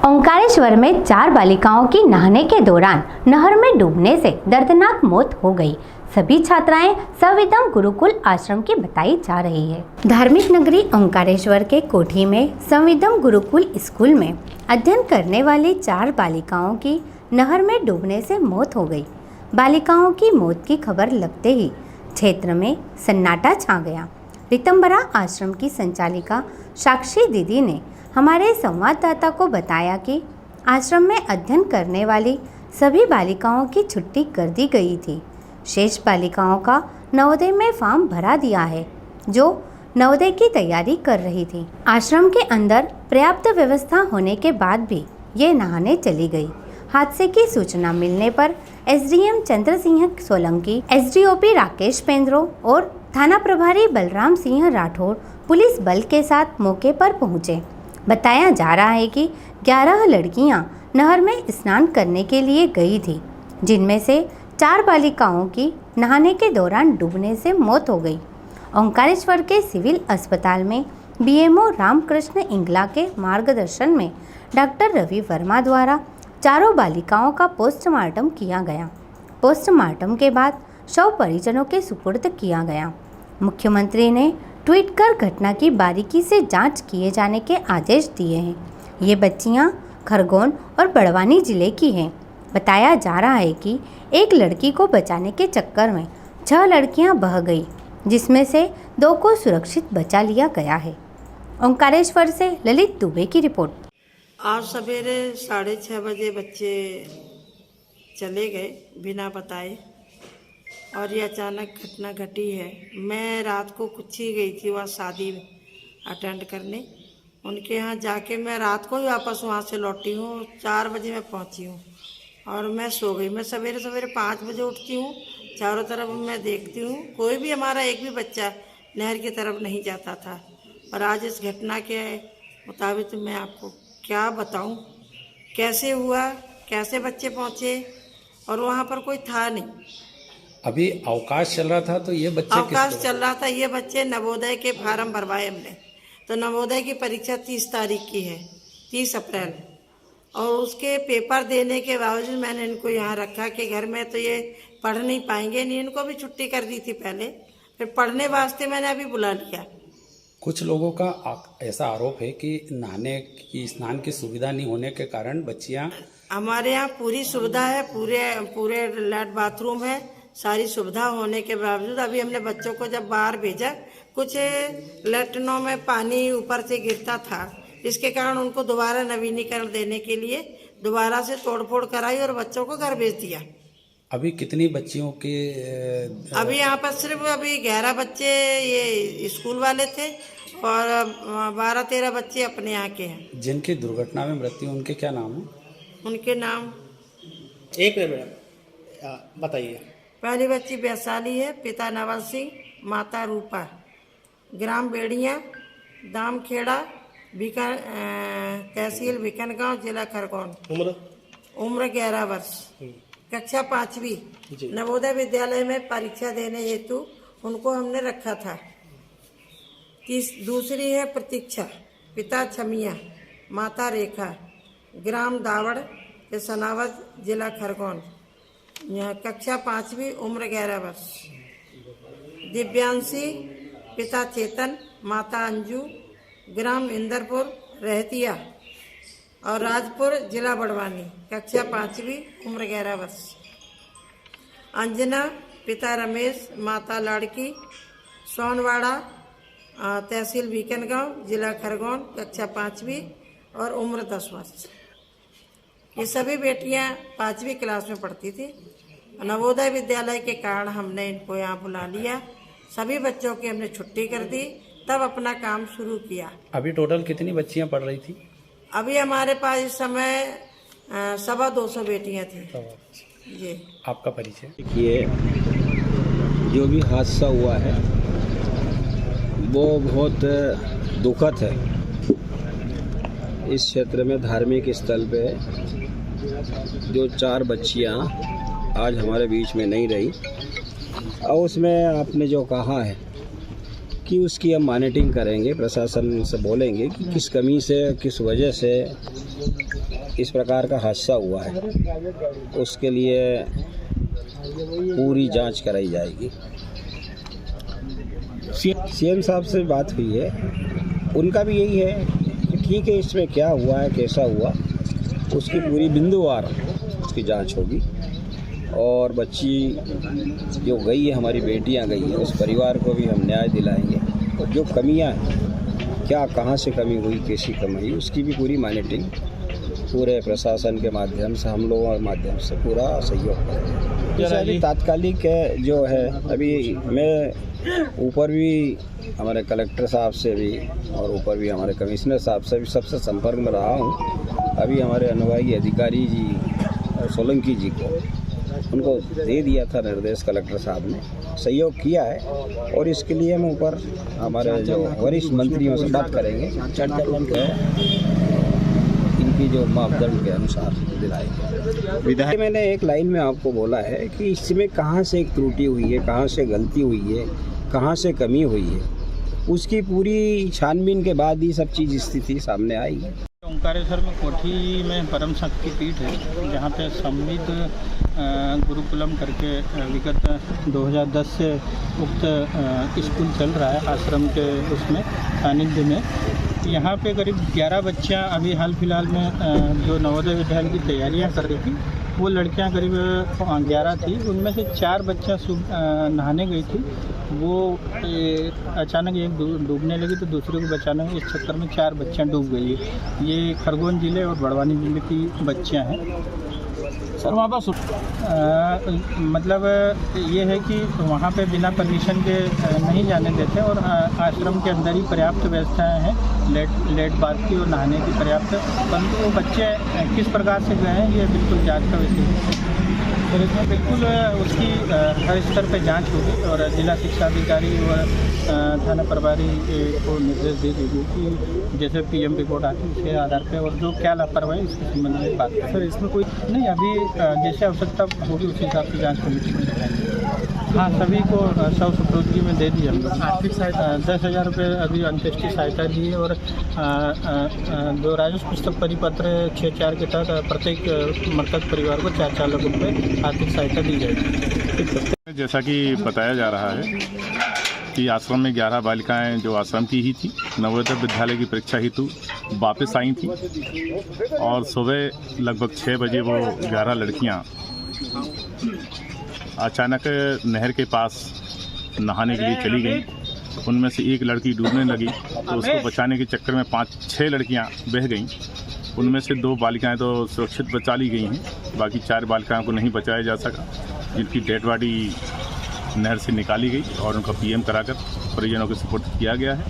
ओंकारेश्वर में 4 बालिकाओं की नहाने के दौरान नहर में डूबने से दर्दनाक मौत हो गई। सभी छात्राएं संविदम गुरुकुल आश्रम की बताई जा रही है। धार्मिक नगरी ओंकारेश्वर के कोठी में संविदम गुरुकुल स्कूल में अध्ययन करने वाली 4 बालिकाओं की नहर में डूबने से मौत हो गई। बालिकाओं की मौत की खबर लगते ही क्षेत्र में सन्नाटा छा गया। रीतंबरा आश्रम की संचालिका साक्षी दीदी ने हमारे संवाददाता को बताया कि आश्रम में अध्ययन करने वाली सभी बालिकाओं की छुट्टी कर दी गई थी। शेष बालिकाओं का नवोदय में फॉर्म भरा दिया है, जो नवोदय की तैयारी कर रही थी। आश्रम के अंदर पर्याप्त व्यवस्था होने के बाद भी ये नहाने चली गई। हादसे की सूचना मिलने पर एसडीएम चंद्र सिंह सोलंकी, एसडीओपी राकेश पेंद्रो और थाना प्रभारी बलराम सिंह राठौड़ पुलिस बल के साथ मौके पर पहुंचे। बताया जा रहा है कि 11 लड़कियां नहर में स्नान करने के लिए गई थी, जिनमें से 4 बालिकाओं की नहाने के दौरान डूबने से मौत हो गई। ओंकारेश्वर के सिविल अस्पताल में बीएमओ रामकृष्ण इंगला के मार्गदर्शन में डॉक्टर रवि वर्मा द्वारा चारों बालिकाओं का पोस्टमार्टम किया गया। पोस्टमार्टम के बाद शव परिजनों के सुपुर्द किया गया। मुख्यमंत्री ने ट्वीट कर घटना की बारीकी से जांच किए जाने के आदेश दिए हैं। ये बच्चियां खरगोन और बड़वानी जिले की हैं। बताया जा रहा है कि एक लड़की को बचाने के चक्कर में 6 लड़कियां बह गई, जिसमें से 2 को सुरक्षित बचा लिया गया है। ओंकारेश्वर से ललित दुबे की रिपोर्ट। आज सवेरे 6:30 बजे बच्चे चले गए बिना बताए और ये अचानक घटना घटी है। मैं रात को कुछ ही गई थी वहाँ शादी अटेंड करने। उनके यहाँ जाके मैं रात को ही वापस वहाँ से लौटी हूँ। 4 बजे मैं पहुँची हूँ और मैं सो गई। मैं सवेरे सवेरे 5 बजे उठती हूँ, चारों तरफ मैं देखती हूँ, कोई भी हमारा एक भी बच्चा नहर की तरफ नहीं जाता था। और आज इस घटना के मुताबिक मैं आपको क्या बताऊँ, कैसे हुआ, कैसे बच्चे पहुँचे, और वहाँ पर कोई था नहीं। अभी अवकाश चल रहा था, तो ये बच्चे अवकाश चल रहा था। ये बच्चे नवोदय के फार्म भरवाए हमने, तो नवोदय की परीक्षा 30 तारीख की है, 30 अप्रैल। और उसके पेपर देने के बावजूद मैंने इनको यहाँ रखा कि घर में तो ये पढ़ नहीं पाएंगे, नहीं, इनको भी छुट्टी कर दी थी पहले, फिर पढ़ने वास्ते मैंने अभी बुला लिया। कुछ लोगों का ऐसा आरोप है कि नहाने की, स्नान की सुविधा नहीं होने के कारण बच्चियां। हमारे यहाँ पूरी सुविधा है, पूरे लैट बाथरूम है, सारी सुविधा होने के बावजूद अभी हमने बच्चों को जब बाहर भेजा, कुछ लैट्रिनों में पानी ऊपर से गिरता था, इसके कारण उनको दोबारा नवीनीकरण देने के लिए दोबारा से तोड़फोड़ कराई और बच्चों को घर भेज दिया। अभी कितनी बच्चियों के अभी यहाँ पर सिर्फ अभी 11 बच्चे ये स्कूल वाले थे और 12-13 बच्चे अपने यहाँ के हैं। जिनकी दुर्घटना में मृत्यु, उनके क्या नाम है? उनके नाम एक मिनट बताइए। पहली बच्ची वैशाली है, पिता नवल सिंह, माता रूपा, ग्राम बेड़िया, दामखेड़ा, तहसील भिकनगांव, जिला खरगोन। उम्र 11 वर्ष, कक्षा 5वीं। नवोदय विद्यालय में परीक्षा देने हेतु उनको हमने रखा था। दूसरी है प्रतीक्षा, पिता छमिया, माता रेखा, ग्राम दावड़, सनावत, जिला खरगोन, यहाँ कक्षा 5वीं, उम्र 11 वर्ष। दिव्यांशी, पिता चेतन, माता अंजू, ग्राम इंदरपुर, रहतिया और राजपुर, जिला बड़वानी, कक्षा 5वीं, उम्र 11 वर्ष। अंजना, पिता रमेश, माता लाड़की, सोनवाड़ा, तहसील भिकनगांव, जिला खरगोन, कक्षा 5वीं और उम्र 10 वर्ष। ये सभी बेटियां 5वीं क्लास में पढ़ती थी। नवोदय विद्यालय के कारण हमने इनको यहाँ बुला लिया, सभी बच्चों की हमने छुट्टी कर दी, तब अपना काम शुरू किया। अभी टोटल कितनी बच्चियां पढ़ रही थी? अभी हमारे पास इस समय 250 बेटियां थी। जी। आपका परिचय? देखिए, जो भी हादसा हुआ है वो बहुत दुखद है। इस क्षेत्र में धार्मिक स्थल पे जो 4 बच्चियां आज हमारे बीच में नहीं रही, और उसमें आपने जो कहा है कि उसकी हम मॉनिटरिंग करेंगे, प्रशासन से बोलेंगे कि किस कमी से, किस वजह से इस प्रकार का हादसा हुआ है। उसके लिए पूरी जांच कराई जाएगी। सीएम साहब से बात हुई है, उनका भी यही है कि ठीक है, इसमें क्या हुआ है, कैसा हुआ, उसकी पूरी बिंदुवार उसकी जांच होगी। और बच्ची जो गई है, हमारी बेटियां गई हैं, उस परिवार को भी हम न्याय दिलाएंगे। और जो कमियां हैं, क्या कहां से कमी हुई, कैसी कमी हुई, उसकी भी पूरी मॉनिटरिंग पूरे प्रशासन के माध्यम से, हम लोगों के माध्यम से पूरा सहयोग करेंगे। जैसे अभी तात्कालिक जो है, अभी मैं ऊपर भी हमारे कलेक्टर साहब से भी और ऊपर भी हमारे कमिश्नर साहब से भी सबसे संपर्क में रहा हूँ। अभी हमारे अनुभागीय अधिकारी जी और सोलंकी जी को उनको दे दिया था निर्देश, कलेक्टर साहब ने सहयोग किया है। और इसके लिए हम ऊपर हमारे जो वरिष्ठ मंत्रियों से बात करेंगे, इनकी जो मापदंड के अनुसार दिलाएंगे। विधायक मैंने एक लाइन में आपको बोला है कि इसमें कहाँ से एक त्रुटि हुई है, कहाँ से गलती हुई है, कहाँ से कमी हुई है, उसकी पूरी छानबीन के बाद ही सब चीज़ स्थिति सामने आई है। ओंकारेश्वर में कोठी में परम शक्ति पीठ है, जहाँ पे संविद गुरुकुलम करके विगत 2010 से उक्त स्कूल चल रहा है आश्रम के उसमें सानिध्य में। यहाँ पे करीब 11 बच्चियाँ अभी हाल फिलहाल में जो नवोदय विद्यालय की तैयारियाँ कर रही थी, वो लड़कियाँ करीब 11 थी। उनमें से 4 बच्चियाँ नहाने गई थी। वो अचानक एक डूबने लगी तो दूसरे को बचाने में इस चक्कर में 4 बच्चियाँ डूब गई। ये खरगोन जिले और बड़वानी जिले की बच्चियाँ हैं। सर वहाँ पर मतलब ये है कि वहाँ पे बिना परमिशन के नहीं जाने देते और आश्रम के अंदर ही पर्याप्त व्यवस्थाएं हैं, लेट बाथ की और नहाने की पर्याप्त। परंतु वो बच्चे किस प्रकार से गए हैं, ये बिल्कुल जांच का विषय है। और इसमें बिल्कुल उसकी हर स्तर पर जांच होगी और जिला शिक्षा अधिकारी व थाना प्रभारी को निर्देश दे दीजिए कि जैसे पीएम रिपोर्ट आती है उसके आधार पर और जो क्या लापरवाही इसके संबंध में बात करें। सर इसमें कोई नहीं, अभी जैसे आवश्यकता होगी उस हिसाब से जाँच कमेटी में कराएंगे। हाँ, सभी को सब सुपुर्दगी में दे दी हम लोग। आर्थिक सहायता 10,000 रुपये अभी अंत्येष्टि सहायता दी है और जो राजस्व पुस्तक परिपत्र 6/4 के तहत प्रत्येक मृतक परिवार को 4-4 लाख रुपये आर्थिक सहायता दी जाएगी। जैसा कि बताया जा रहा है कि आश्रम में 11 बालिकाएं जो आश्रम की ही थी, नवोदय विद्यालय की परीक्षा हेतु वापस आई थी और सुबह लगभग 6 बजे वो 11 लड़कियां अचानक नहर के पास नहाने के लिए चली गई। उनमें से एक लड़की डूबने लगी तो उसको बचाने के चक्कर में 5-6 लड़कियां बह गईं। उनमें से 2 बालिकाएं तो सुरक्षित बचा ली गई हैं, बाकी 4 बालिकाओं को नहीं बचाया जा सका, जिनकी डेड बॉडी नहर से निकाली गई और उनका पीएम कराकर परिजनों को सुपुर्द किया गया है।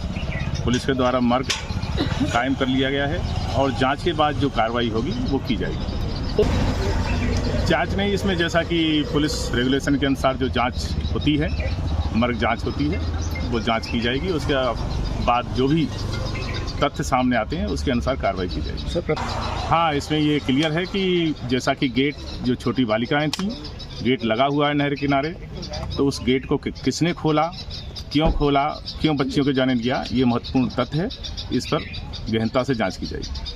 पुलिस के द्वारा मर्ग कायम कर लिया गया है और जांच के बाद जो कार्रवाई होगी वो की जाएगी। जांच नहीं, इसमें जैसा कि पुलिस रेगुलेशन के अनुसार जो जांच होती है, मर्ग जांच होती है, वो जांच की जाएगी। उसके बाद जो भी तथ्य सामने आते हैं उसके अनुसार कार्रवाई की जाएगी। हाँ, इसमें ये क्लियर है कि जैसा कि गेट जो छोटी बालिकाएं थीं, गेट लगा हुआ है नहर किनारे, तो उस गेट को किसने खोला, क्यों बच्चियों को जाने दिया, ये महत्वपूर्ण तथ्य है। इस पर गहनता से जांच की जाएगी।